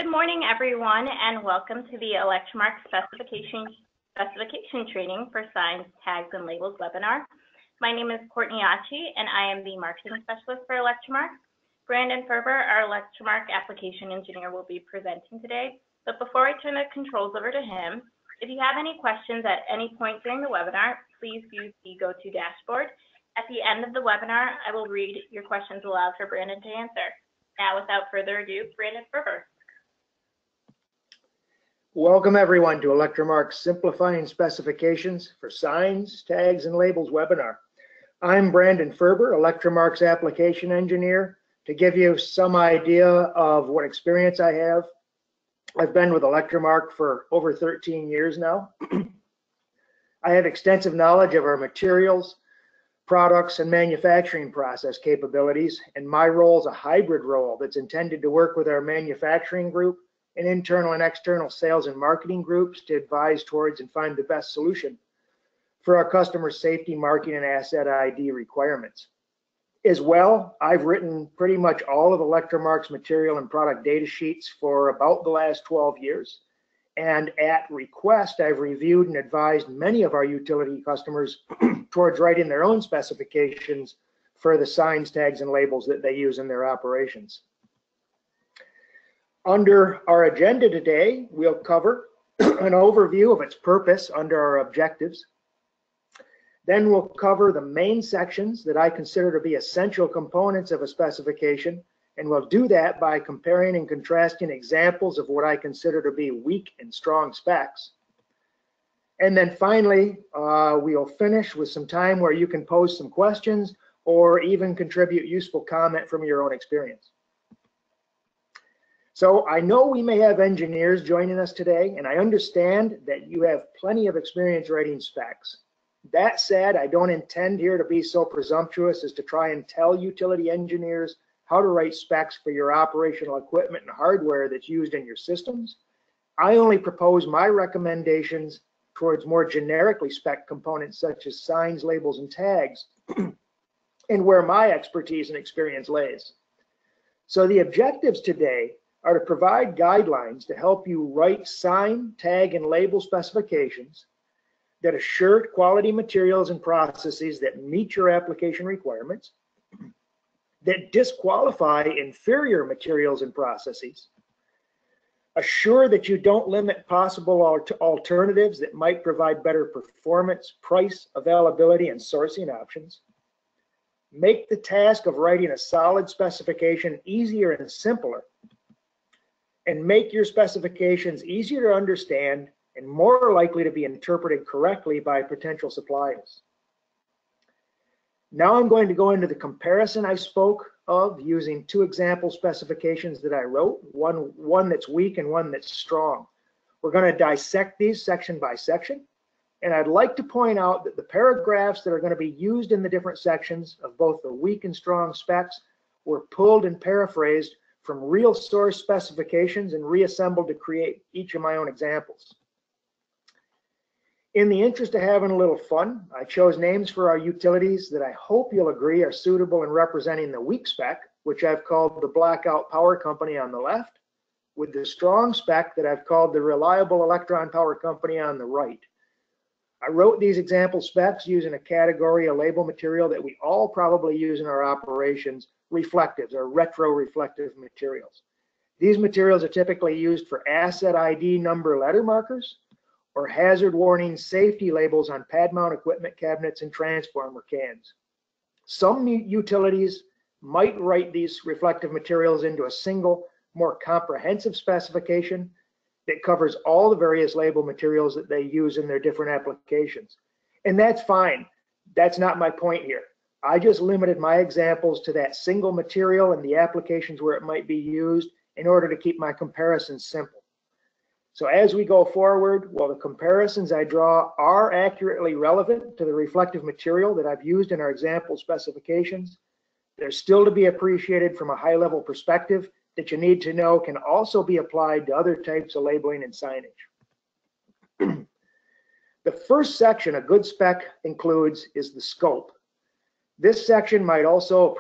Good morning, everyone, and welcome to the Electromark Specification Training for Signs, Tags, and Labels webinar. My name is Courtney Achi, and I am the Marketing Specialist for Electromark. Brandon Furber, our Electromark Application Engineer, will be presenting today. But before I turn the controls over to him, if you have any questions at any point during the webinar, please use the GoTo dashboard. At the end of the webinar, I will read your questions aloud for Brandon to answer. Now, without further ado, Brandon Furber. Welcome everyone to Electromark's Simplifying Specifications for Signs, Tags, and Labels webinar. I'm Brandon Furber, Electromark's Application Engineer. To give you some idea of what experience I have, I've been with Electromark for over 13 years now. I have extensive knowledge of our materials, products, and manufacturing process capabilities, and my role is a hybrid role that's intended to work with our manufacturing group and internal and external sales and marketing groups to advise towards and find the best solution for our customer safety, marking, and asset ID requirements. As well, I've written pretty much all of Electromark's material and product data sheets for about the last 12 years. And at request, I've reviewed and advised many of our utility customers towards writing their own specifications for the signs, tags, and labels that they use in their operations. Under our agenda today, we'll cover an overview of its purpose under our objectives. Then we'll cover the main sections that I consider to be essential components of a specification, and we'll do that by comparing and contrasting examples of what I consider to be weak and strong specs. And then finally, we'll finish with some time where you can pose some questions or even contribute useful comment from your own experience. So I know we may have engineers joining us today, and I understand that you have plenty of experience writing specs. That said, I don't intend here to be so presumptuous as to try and tell utility engineers how to write specs for your operational equipment and hardware that's used in your systems. I only propose my recommendations towards more generically spec components such as signs, labels, and tags, and where my expertise and experience lays. So the objectives today are to provide guidelines to help you write sign, tag, and label specifications that assure quality materials and processes that meet your application requirements, that disqualify inferior materials and processes, assure that you don't limit possible alternatives that might provide better performance, price, availability, and sourcing options, make the task of writing a solid specification easier and simpler, and make your specifications easier to understand and more likely to be interpreted correctly by potential suppliers. Now I'm going to go into the comparison I spoke of using two example specifications that I wrote, one that's weak and one that's strong. We're going to dissect these section by section, and I'd like to point out that the paragraphs that are going to be used in the different sections of both the weak and strong specs were pulled and paraphrased from real source specifications and reassembled to create each of my own examples. In the interest of having a little fun, I chose names for our utilities that I hope you'll agree are suitable in representing the weak spec, which I've called the Blackout Power Company on the left, with the strong spec that I've called the Reliable Electron Power Company on the right. I wrote these example specs using a category of label material that we all probably use in our operations, reflectives or retro-reflective materials. These materials are typically used for asset ID number letter markers or hazard warning safety labels on pad mount equipment cabinets and transformer cans. Some utilities might write these reflective materials into a single, more comprehensive specification that covers all the various label materials that they use in their different applications. And that's fine. That's not my point here. I just limited my examples to that single material and the applications where it might be used in order to keep my comparisons simple. So as we go forward, while the comparisons I draw are accurately relevant to the reflective material that I've used in our example specifications, they're still to be appreciated from a high-level perspective that you need to know can also be applied to other types of labeling and signage. The first section a good spec includes is the scope. This section might also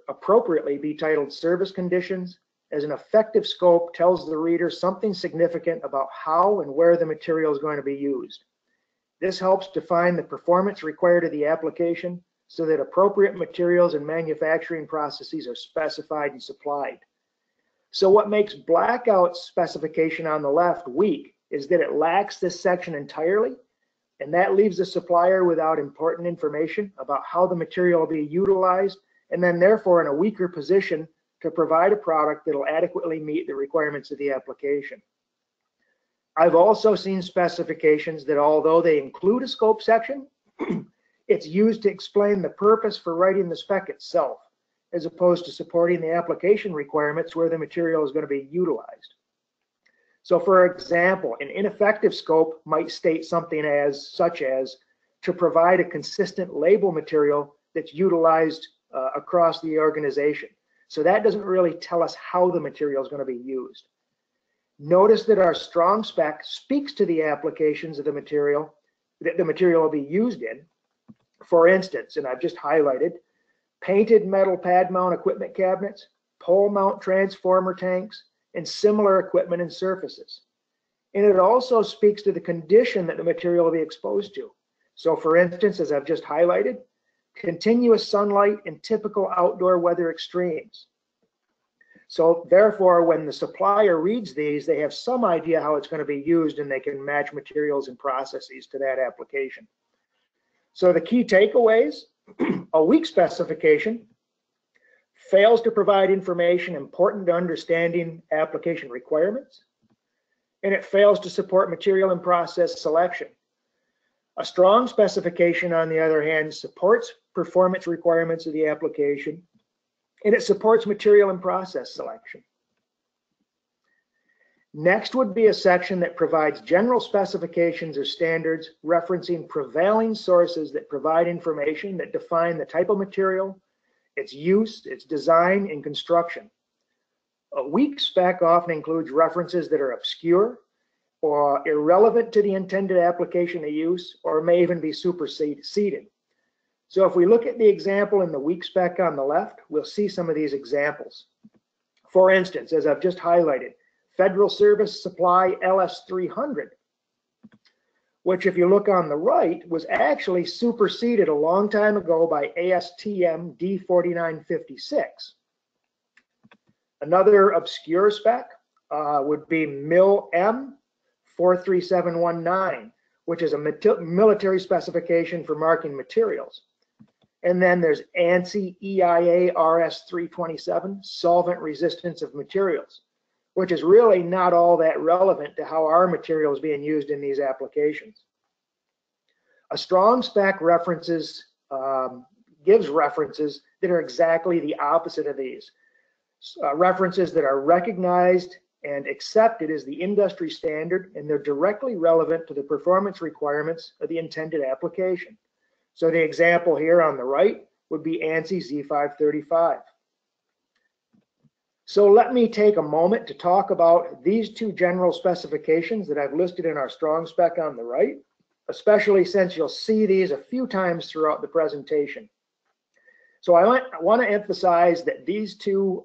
appropriately be titled Service Conditions as an effective scope tells the reader something significant about how and where the material is going to be used. This helps define the performance required of the application so that appropriate materials and manufacturing processes are specified and supplied. So what makes Blackout's specification on the left weak is that it lacks this section entirely, and that leaves the supplier without important information about how the material will be utilized, and then therefore in a weaker position to provide a product that will adequately meet the requirements of the application. I've also seen specifications that although they include a scope section, it's used to explain the purpose for writing the spec itself, as opposed to supporting the application requirements where the material is going to be utilized. So for example, an ineffective scope might state something such as to provide a consistent label material that's utilized across the organization. So that doesn't really tell us how the material is going to be used. Notice that our strong spec speaks to the applications of the material that the material will be used in. For instance, and I've just highlighted, painted metal pad mount equipment cabinets, pole mount transformer tanks, and similar equipment and surfaces. And it also speaks to the condition that the material will be exposed to. So for instance, as I've just highlighted, continuous sunlight and typical outdoor weather extremes. So therefore, when the supplier reads these, they have some idea how it's going to be used and they can match materials and processes to that application. So the key takeaways, a weak specification fails to provide information important to understanding application requirements, and it fails to support material and process selection. A strong specification, on the other hand, supports performance requirements of the application, and it supports material and process selection. Next would be a section that provides general specifications or standards referencing prevailing sources that provide information that define the type of material, its use, its design, and construction. A weak spec often includes references that are obscure or irrelevant to the intended application of use, or may even be superseded. So if we look at the example in the weak spec on the left, we'll see some of these examples. For instance, as I've just highlighted, Federal Service Supply LS300, which if you look on the right, was actually superseded a long time ago by ASTM D4956. Another obscure spec would be MIL M 43719, which is a military specification for marking materials. And then there's ANSI EIA RS327, solvent resistance of materials, which is really not all that relevant to how our material is being used in these applications. A strong spec gives references that are exactly the opposite of these. References that are recognized and accepted as the industry standard, and they're directly relevant to the performance requirements of the intended application. So the example here on the right would be ANSI Z535. So let me take a moment to talk about these two general specifications that I've listed in our strong spec on the right, especially since you'll see these a few times throughout the presentation. So I want to emphasize that these two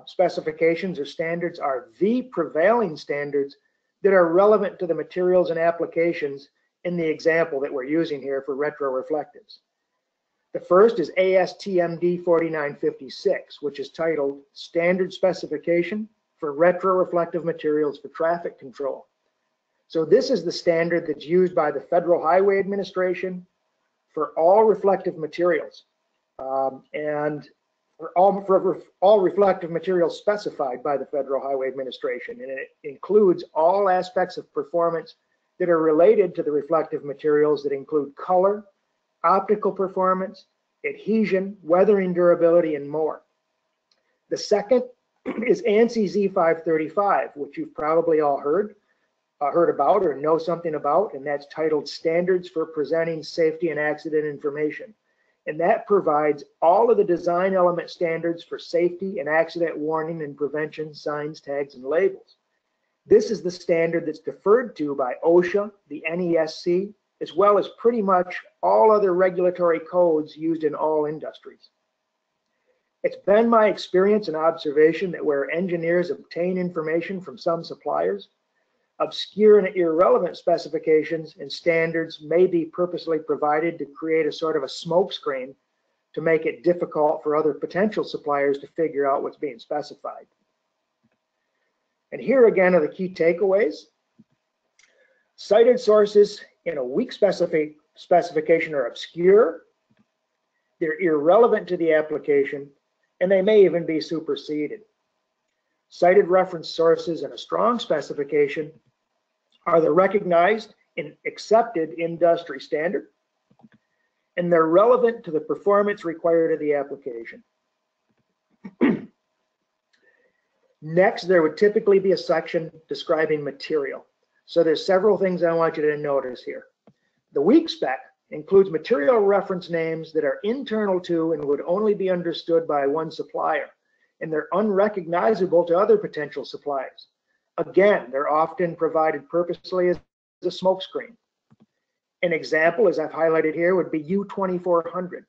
specifications or standards are the prevailing standards that are relevant to the materials and applications in the example that we're using here for retroreflectives. The first is ASTM D4956, which is titled Standard Specification for Retroreflective Materials for Traffic Control. So this is the standard that's used by the Federal Highway Administration for all reflective materials, and for all reflective materials specified by the Federal Highway Administration, and it includes all aspects of performance that are related to the reflective materials that include color, optical performance, adhesion, weathering durability, and more. The second is ANSI Z535, which you've probably all heard about or know something about, and that's titled Standards for Presenting Safety and Accident Information. And that provides all of the design element standards for safety and accident warning and prevention signs, tags, and labels. This is the standard that's deferred to by OSHA, the NESC, as well as pretty much all other regulatory codes used in all industries. It's been my experience and observation that where engineers obtain information from some suppliers, obscure and irrelevant specifications and standards may be purposely provided to create a sort of a smokescreen to make it difficult for other potential suppliers to figure out what's being specified. And here again are the key takeaways. Cited sources in a weak specification are obscure, they're irrelevant to the application, and they may even be superseded. Cited reference sources in a strong specification are the recognized and accepted industry standard, and they're relevant to the performance required of the application. Next, there would typically be a section describing material. So there's several things I want you to notice here. The weak spec includes material reference names that are internal to and would only be understood by one supplier, and they're unrecognizable to other potential suppliers. Again, they're often provided purposely as a smokescreen. An example, as I've highlighted here, would be U2400,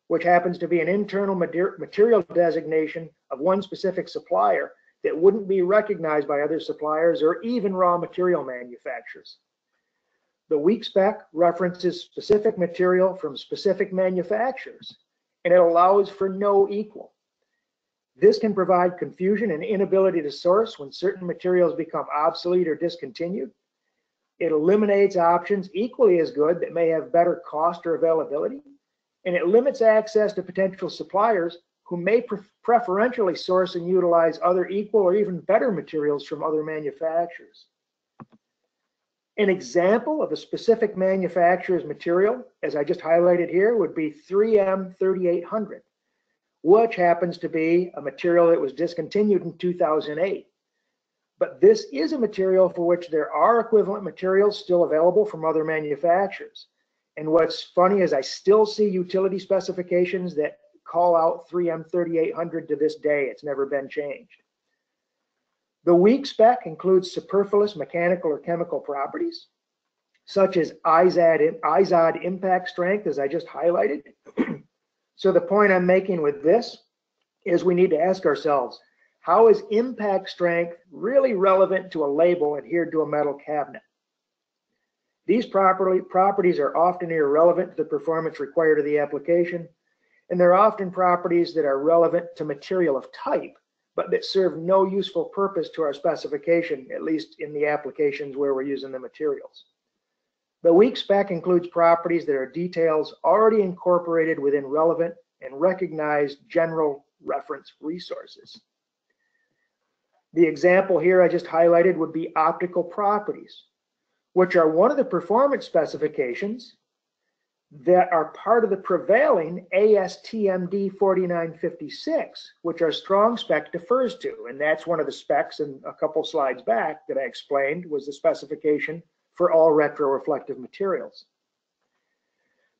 which happens to be an internal material designation of one specific supplier that wouldn't be recognized by other suppliers or even raw material manufacturers. The weak spec references specific material from specific manufacturers, and it allows for no equal. This can provide confusion and inability to source when certain materials become obsolete or discontinued. It eliminates options equally as good that may have better cost or availability, and it limits access to potential suppliers who may preferentially source and utilize other equal or even better materials from other manufacturers. An example of a specific manufacturer's material, as I just highlighted here, would be 3M3800, which happens to be a material that was discontinued in 2008. But this is a material for which there are equivalent materials still available from other manufacturers. And what's funny is I still see utility specifications that call out 3M3800 to this day. It's never been changed. The weak spec includes superfluous mechanical or chemical properties, such as IZOD impact strength, as I just highlighted. So the point I'm making with this is we need to ask ourselves, how is impact strength really relevant to a label adhered to a metal cabinet? These properties are often irrelevant to the performance required of the application, and they're often properties that are relevant to material of type, but that serve no useful purpose to our specification, at least in the applications where we're using the materials. The weak spec includes properties that are details already incorporated within relevant and recognized general reference resources. The example here I just highlighted would be optical properties, which are one of the performance specifications that are part of the prevailing ASTM D4956, which our strong spec defers to. And that's one of the specs in a couple slides back that I explained was the specification for all retroreflective materials.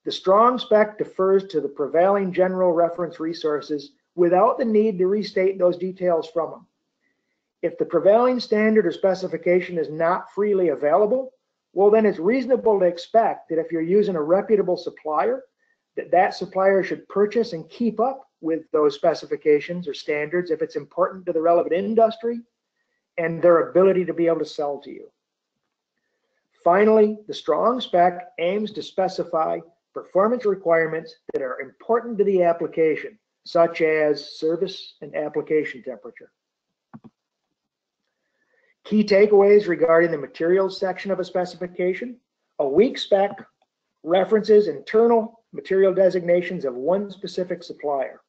The strong spec defers to the prevailing general reference resources without the need to restate those details from them. If the prevailing standard or specification is not freely available, well, then it's reasonable to expect that if you're using a reputable supplier, that supplier should purchase and keep up with those specifications or standards if it's important to the relevant industry and their ability to be able to sell to you. Finally, the strong spec aims to specify performance requirements that are important to the application, such as service and application temperature. Key takeaways regarding the materials section of a specification. A weak spec references internal material designations of one specific supplier.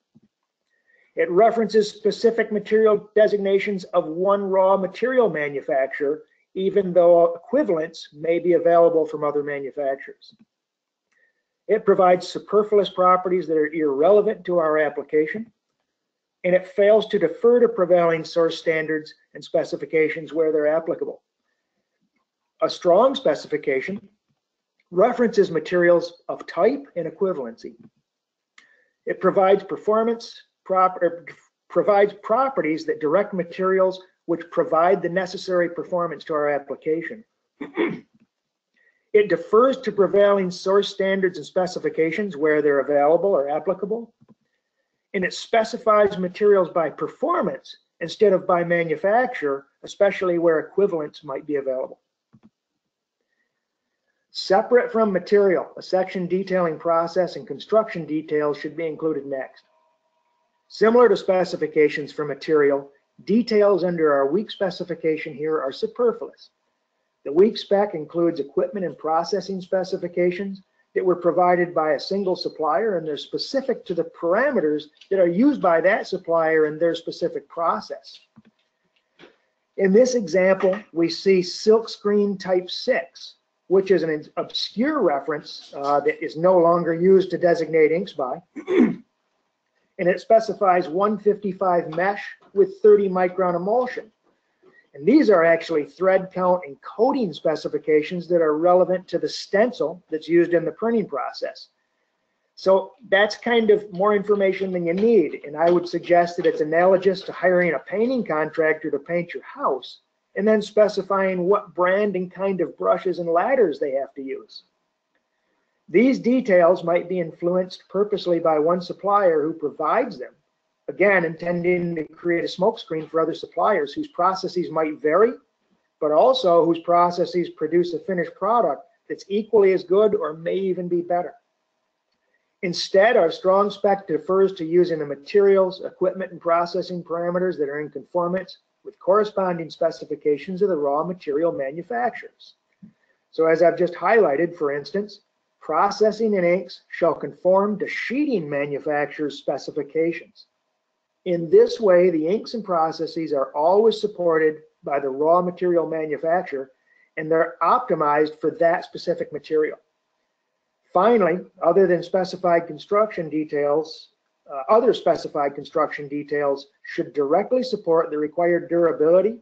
It references specific material designations of one raw material manufacturer, even though equivalents may be available from other manufacturers. It provides superfluous properties that are irrelevant to our application, and it fails to defer to prevailing source standards and specifications where they're applicable. A strong specification references materials of type and equivalency. It provides provides properties that direct materials which provide the necessary performance to our application. It defers to prevailing source standards and specifications where they're available or applicable. and it specifies materials by performance instead of by manufacturer, especially where equivalents might be available. Separate from material, a section detailing process and construction details should be included next. Similar to specifications for material, details under our weak specification here are superfluous. The weak spec includes equipment and processing specifications that were provided by a single supplier, and they're specific to the parameters that are used by that supplier in their specific process. In this example, we see silkscreen type 6, which is an obscure reference that is no longer used to designate inks by. And it specifies 155 mesh with 30 micron emulsion. And these are actually thread count and coating specifications that are relevant to the stencil that's used in the printing process. So that's kind of more information than you need. And I would suggest that it's analogous to hiring a painting contractor to paint your house and then specifying what brand and kind of brushes and ladders they have to use. These details might be influenced purposely by one supplier who provides them, again, intending to create a smokescreen for other suppliers whose processes might vary, but also whose processes produce a finished product that's equally as good or may even be better. Instead, our strong spec defers to using the materials, equipment, and processing parameters that are in conformance with corresponding specifications of the raw material manufacturers. So as I've just highlighted, for instance, processing and inks shall conform to sheeting manufacturers' specifications. In this way, the inks and processes are always supported by the raw material manufacturer, and they're optimized for that specific material. Finally, other specified construction details should directly support the required durability,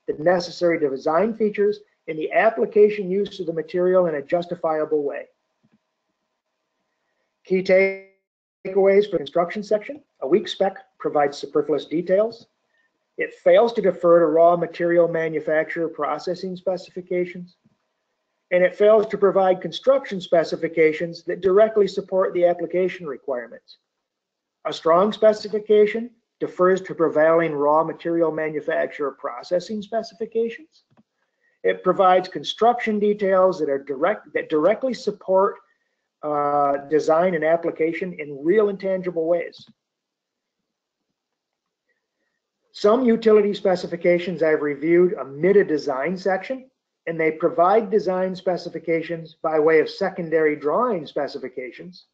the necessary design features, and the application use of the material in a justifiable way. Key takeaways for the construction section: a weak spec provides superfluous details. It fails to defer to raw material manufacturer processing specifications. And it fails to provide construction specifications that directly support the application requirements. A strong specification defers to prevailing raw material manufacturer processing specifications. It provides construction details that directly support design and application in real and tangible ways. Some utility specifications I've reviewed omit a design section, and they provide design specifications by way of secondary drawing specifications.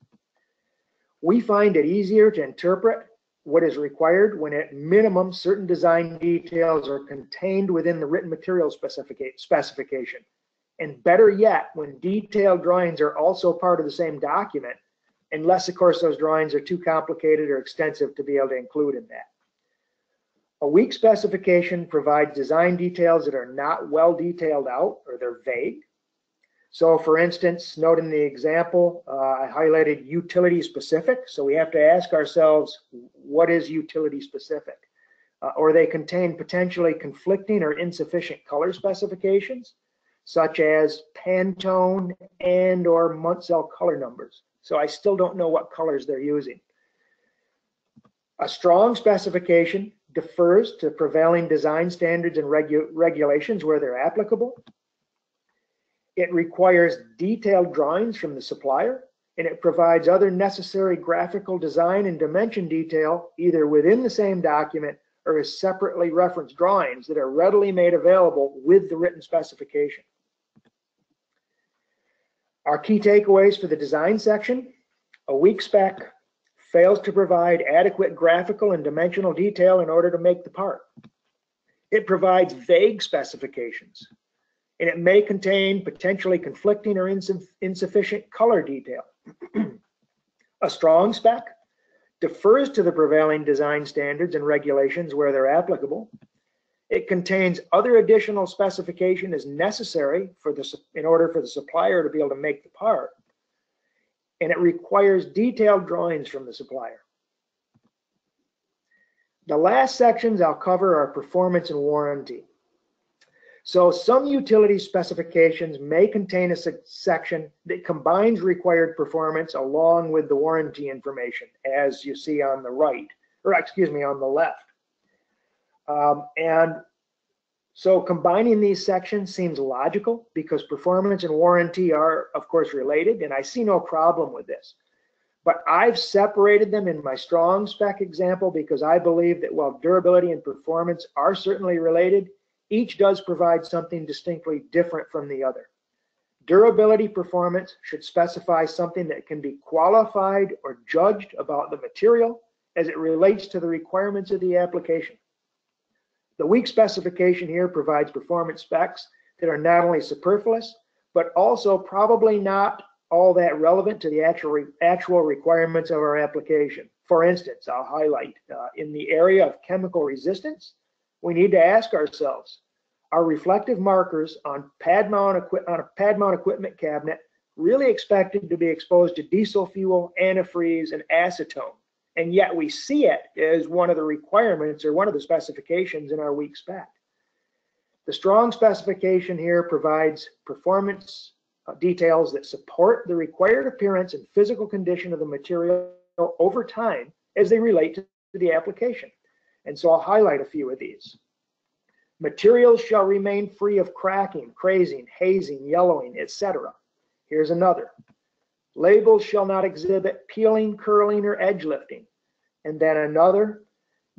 We find it easier to interpret what is required when at minimum certain design details are contained within the written material specification. And better yet, when detailed drawings are also part of the same document, unless of course those drawings are too complicated or extensive to be able to include in that. A weak specification provides design details that are not well detailed out, or they're vague. So for instance, note in the example, I highlighted utility specific. So we have to ask ourselves, what is utility specific? Or they contain potentially conflicting or insufficient color specifications, such as Pantone and or Munsell color numbers. So I still don't know what colors they're using. A strong specification defers to prevailing design standards and regulations where they're applicable. It requires detailed drawings from the supplier, and it provides other necessary graphical design and dimension detail either within the same document or as separately referenced drawings that are readily made available with the written specification. Our key takeaways for the design section: a weak spec fails to provide adequate graphical and dimensional detail in order to make the part. It provides vague specifications, and it may contain potentially conflicting or insufficient color detail. A strong spec defers to the prevailing design standards and regulations where they're applicable. It contains other additional specification as necessary in order for the supplier to be able to make the part. And it requires detailed drawings from the supplier. The last sections I'll cover are performance and warranty. So some utility specifications may contain a section that combines required performance along with the warranty information, as you see on the right, or excuse me, on the left. And so combining these sections seems logical because performance and warranty are, of course, related, and I see no problem with this. But I've separated them in my strong spec example because I believe that while durability and performance are certainly related, each does provide something distinctly different from the other. Durability performance should specify something that can be qualified or judged about the material as it relates to the requirements of the application. The weak specification here provides performance specs that are not only superfluous, but also probably not all that relevant to the actual requirements of our application. For instance, I'll highlight in the area of chemical resistance, we need to ask ourselves, are reflective markers on a pad mount equipment cabinet really expected to be exposed to diesel fuel, antifreeze, and acetone? And yet we see it as one of the requirements or one of the specifications in our weak spec. The strong specification here provides performance details that support the required appearance and physical condition of the material over time as they relate to the application. And so I'll highlight a few of these. Materials shall remain free of cracking, crazing, hazing, yellowing, etc. Here's another. Labels shall not exhibit peeling, curling, or edge lifting. And then another,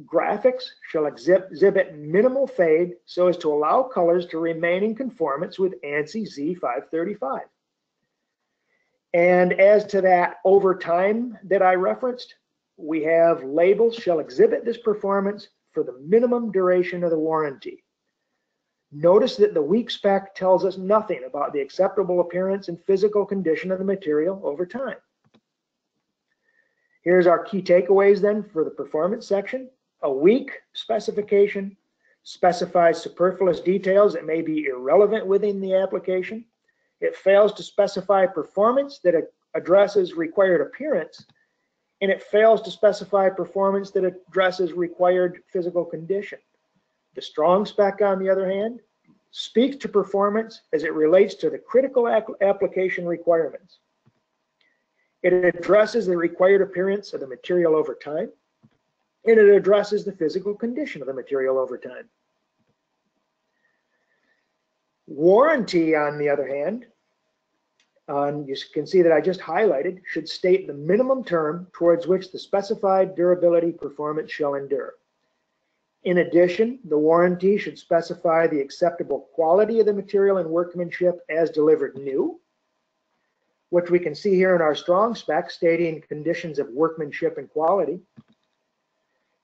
graphics shall exhibit minimal fade so as to allow colors to remain in conformance with ANSI Z535. And as to that over time that I referenced, we have labels shall exhibit this performance for the minimum duration of the warranty. Notice that the weak spec tells us nothing about the acceptable appearance and physical condition of the material over time. Here's our key takeaways then for the performance section. A weak specification specifies superfluous details that may be irrelevant within the application. It fails to specify performance that addresses required appearance, and it fails to specify performance that addresses required physical condition. The strong spec, on the other hand, speaks to performance as it relates to the critical application requirements. It addresses the required appearance of the material over time, and it addresses the physical condition of the material over time. Warranty, on the other hand, you can see that I just highlighted, should state the minimum term towards which the specified durability performance shall endure. In addition, the warranty should specify the acceptable quality of the material and workmanship as delivered new, which we can see here in our strong spec stating conditions of workmanship and quality,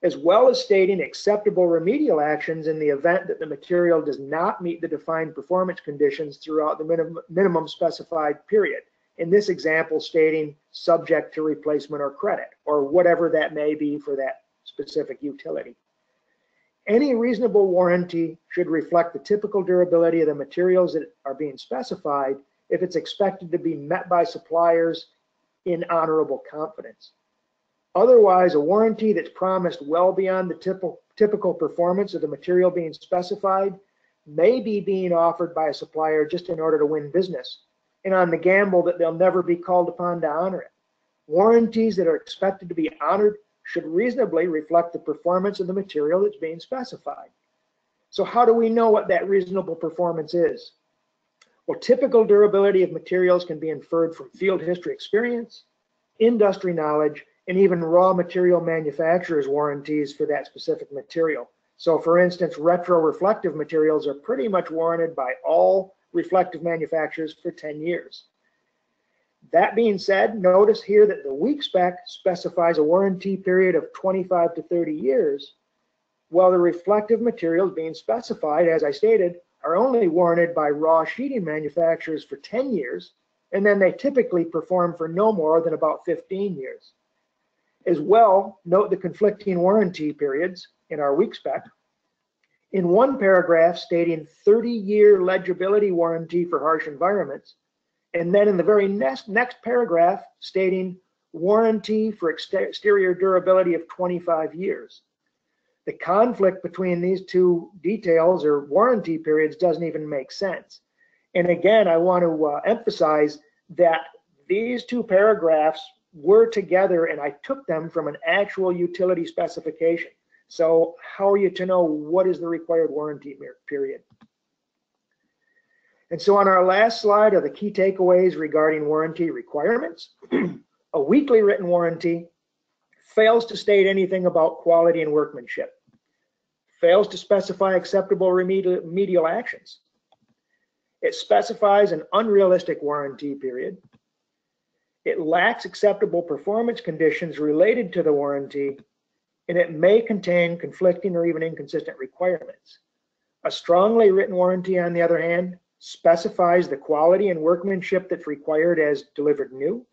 as well as stating acceptable remedial actions in the event that the material does not meet the defined performance conditions throughout the minimum specified period. In this example, stating subject to replacement or credit, or whatever that may be for that specific utility. Any reasonable warranty should reflect the typical durability of the materials that are being specified if it's expected to be met by suppliers in honorable confidence. Otherwise, a warranty that's promised well beyond the typical performance of the material being specified may be being offered by a supplier just in order to win business, and on the gamble that they'll never be called upon to honor it. Warranties that are expected to be honored should reasonably reflect the performance of the material that's being specified. So how do we know what that reasonable performance is? Well, typical durability of materials can be inferred from field history experience, industry knowledge, and even raw material manufacturers' warranties for that specific material. So for instance, retroreflective materials are pretty much warranted by all reflective manufacturers for 10 years. That being said, notice here that the weak spec specifies a warranty period of 25 to 30 years, while the reflective materials being specified, as I stated, are only warranted by raw sheeting manufacturers for 10 years, and then they typically perform for no more than about 15 years. As well, note the conflicting warranty periods in our weak spec. In one paragraph stating 30-year legibility warranty for harsh environments, and then in the very next paragraph stating warranty for exterior durability of 25 years. the conflict between these two details or warranty periods doesn't even make sense. And again, I want to emphasize that these two paragraphs were together and I took them from an actual utility specification. So how are you to know what is the required warranty period? And so on our last slide are the key takeaways regarding warranty requirements. A weakly written warranty fails to state anything about quality and workmanship, fails to specify acceptable remedial actions. It specifies an unrealistic warranty period. It lacks acceptable performance conditions related to the warranty, and it may contain conflicting or even inconsistent requirements. A strongly written warranty, on the other hand, specifies the quality and workmanship that's required as delivered new.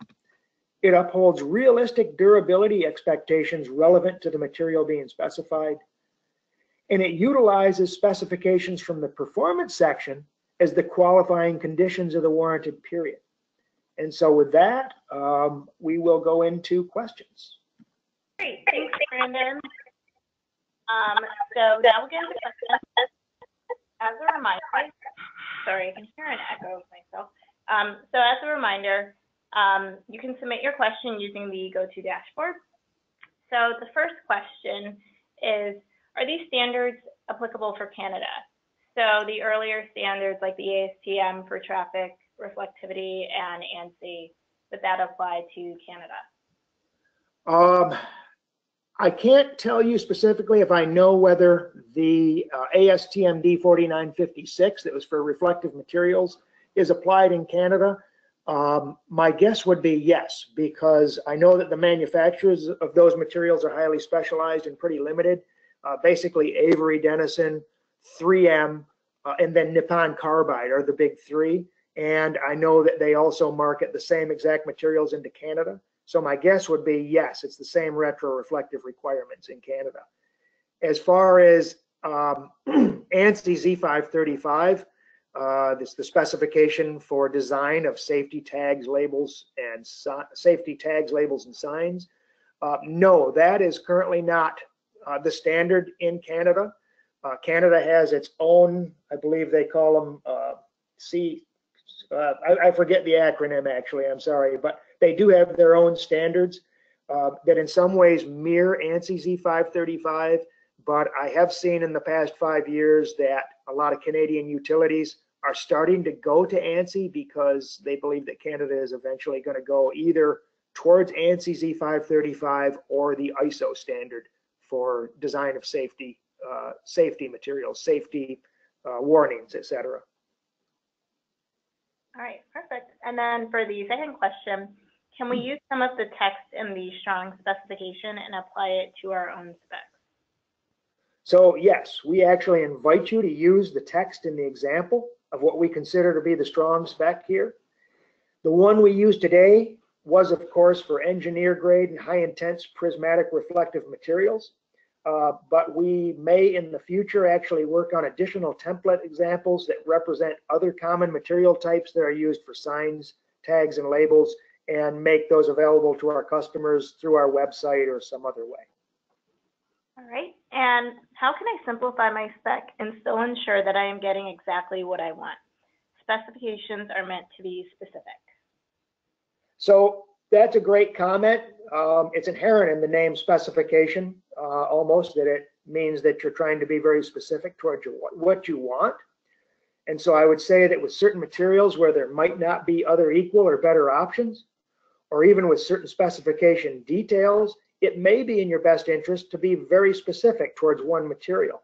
It upholds realistic durability expectations relevant to the material being specified. And it utilizes specifications from the performance section as the qualifying conditions of the warranted period. And so with that, we will go into questions. Great, thanks, Brandon. So now we'll get into questions. As a reminder, sorry, I can hear an echo of myself. So as a reminder, you can submit your question using the GoTo dashboard. So the first question is, are these standards applicable for Canada? So the earlier standards like the ASTM for traffic reflectivity and ANSI, would that apply to Canada? I can't tell you specifically if I know whether the ASTM D4956 that was for reflective materials is applied in Canada. My guess would be yes, because I know that the manufacturers of those materials are highly specialized and pretty limited. Basically Avery Dennison, 3M, and then Nippon Carbide are the big three. And I know that they also market the same exact materials into Canada. So my guess would be yes, it's the same retroreflective requirements in Canada. As far as ANSI Z535, this is the specification for design of safety tags, labels, and signs. No, that is currently not the standard in Canada. Canada has its own, I believe they call them I forget the acronym actually, I'm sorry, but they do have their own standards that in some ways mirror ANSI Z535, but I have seen in the past 5 years that a lot of Canadian utilities are starting to go to ANSI because they believe that Canada is eventually going to go either towards ANSI Z535 or the ISO standard for design of safety, safety materials, safety warnings, etc. All right, perfect. And then for the second question, can we use some of the text in the strong specification and apply it to our own specs? So yes, we actually invite you to use the text in the example of what we consider to be the strong spec here. The one we use today was, of course, for engineer grade and high intense prismatic reflective materials. But we may in the future actually work on additional template examples that represent other common material types that are used for signs, tags, and labels, and make those available to our customers through our website or some other way. All right, and how can I simplify my spec and still ensure that I am getting exactly what I want? Specifications are meant to be specific. So that's a great comment. It's inherent in the name specification, almost, that it means that you're trying to be very specific towards what you want. And so I would say that with certain materials where there might not be other equal or better options, or even with certain specification details, it may be in your best interest to be very specific towards one material.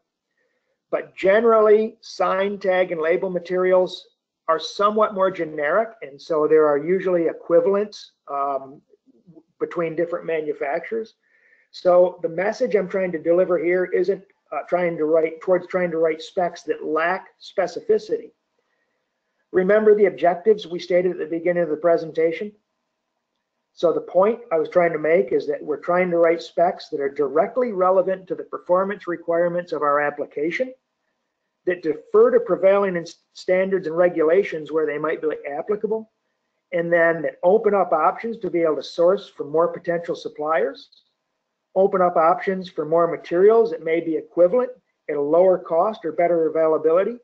But generally, sign, tag, and label materials are somewhat more generic, and so there are usually equivalents between different manufacturers. So the message I'm trying to deliver here isn't trying to write specs that lack specificity. Remember the objectives we stated at the beginning of the presentation? So the point I was trying to make is that we're trying to write specs that are directly relevant to the performance requirements of our application, that defer to prevailing standards and regulations where they might be applicable, and then that open up options to be able to source from more potential suppliers, open up options for more materials that may be equivalent at a lower cost or better availability,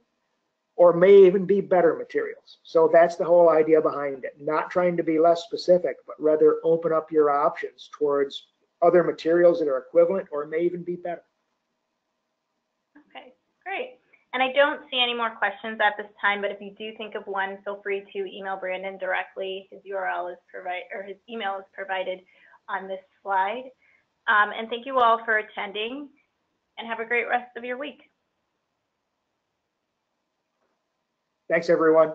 or may even be better materials. So that's the whole idea behind it. Not trying to be less specific, but rather open up your options towards other materials that are equivalent or may even be better. Okay, great. And I don't see any more questions at this time, but if you do think of one, feel free to email Brandon directly. His URL is provided, or his email is provided on this slide. And thank you all for attending, and have a great rest of your week. Thanks, everyone.